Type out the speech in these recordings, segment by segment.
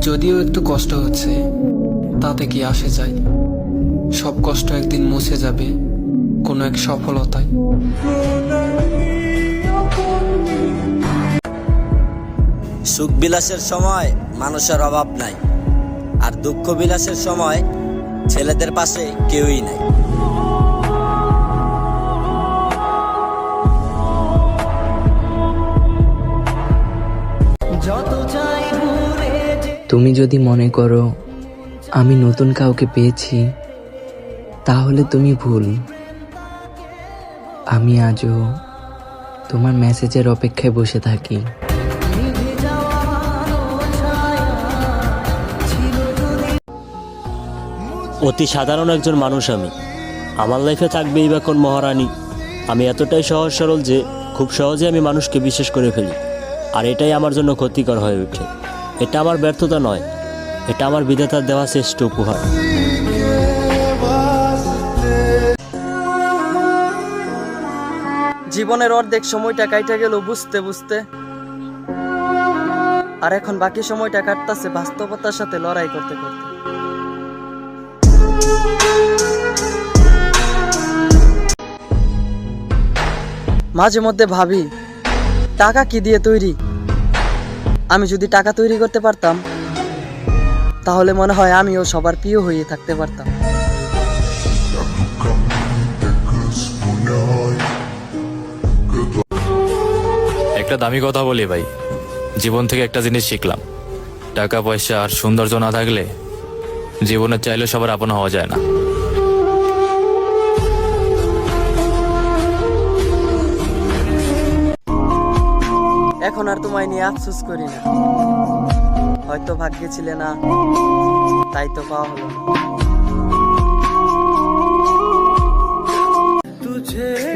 যদিও একটু কষ্ট হচ্ছে, তাতে কি আসে যায়? সব কষ্ট একদিন মুছে যাবে কোনো এক সফলতায়। সুখ বিলাসের সময় মানুষের অভাব নাই, আর দুঃখ বিলাসের সময় ছেলেদের পাশে কেউই নাই। তুমি যদি মনে করো আমি নতুন কাউকে পেয়েছি, তাহলে তুমি ভুল। আমি আজও তোমার মেসেজের অপেক্ষায় বসে থাকি। অতি সাধারণ একজন মানুষ আমি। আমার লাইফে থাকবেই বা কোন মহারানী। আমি এতটাই সহজ সরল যে খুব সহজে আমি মানুষকে বিশ্বাস করে ফেলি, আর এটাই আমার জন্য ক্ষতিকর হয়ে ওঠে। এটা আমার ব্যর্থতা নয়, এটা আমার বিধাতার দেওয়া শ্রেষ্ঠ উপহার। জীবনের অর্ধেক সময়টা কাইটা গেল বুঝতে বুঝতে, আর এখন বাকি সময়টা কাটতাছে বাস্তবতার সাথে লড়াই করতে করতে। মাঝে মধ্যে ভাবি, টাকা কি দিয়ে তৈরি? আমি যদি টাকা তৈরি করতে পারতাম, তাহলে মনে হয় আমিও সবার প্রিয় হয়ে থাকতে পারতাম। একটা দামি কথা বলি ভাই, জীবন থেকে একটা জিনিস শিখলাম, টাকা পয়সা আর সৌন্দর্য না থাকলে জীবনে চাইলে সবার আপন হওয়া যায় না। এখন আর তোমায় নিয়ে আফসোস করি না, হয়তো ভাগ্যে ছিলে না, তাই তো পাওয়া হলো না।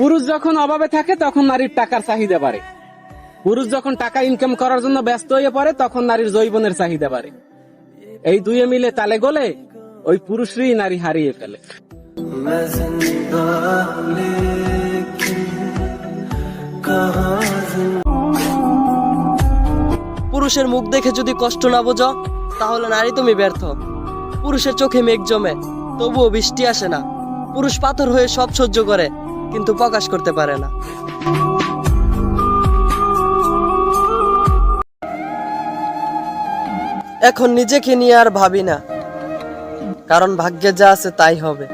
পুরুষ যখন অভাবে থাকে তখন নারীর টাকার চাহিদা বাড়ে। পুরুষ যখন টাকা ইনকাম করার জন্য ব্যস্ত হয়ে পড়ে তখন নারীর যৌবনের চাহিদা বাড়ে। এই দুয়ে মিলে তালে গলে ওই পুরুষরই নারী হারিয়ে ফেলে। পুরুষের মুখ দেখে যদি কষ্ট না বোঝো, তাহলে নারী তুমি ব্যর্থ। পুরুষের চোখে মেঘ জমে, তবুও বৃষ্টি আসে না। পুরুষ পাথর হয়ে সব সহ্য করে, কিন্তু প্রকাশ করতে পারে না। এখন নিজেকে নিয়ে আর ভাবি না, কারণ ভাগ্যে যা আছে তাই হবে।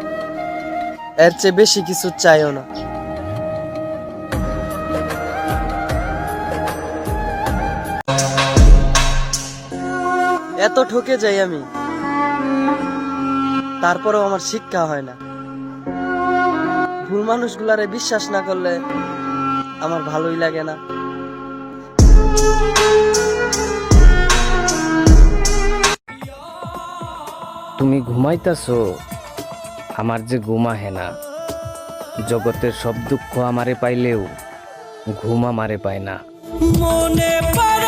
এর চেয়ে বেশি কিছু চাইও না। এত ঠকে যাই আমি, তারপরেও আমার শিক্ষা হয় না। ভুল মানুষগুলারে বিশ্বাস না করলে আমার ভালোই লাগে না। তুমি ঘুমাইতাছো, আমার যে ঘুমা হে না। জগতের সব দুঃখ আমারে পাইলেও ঘুম আমারে পায় না। মনে পড়ে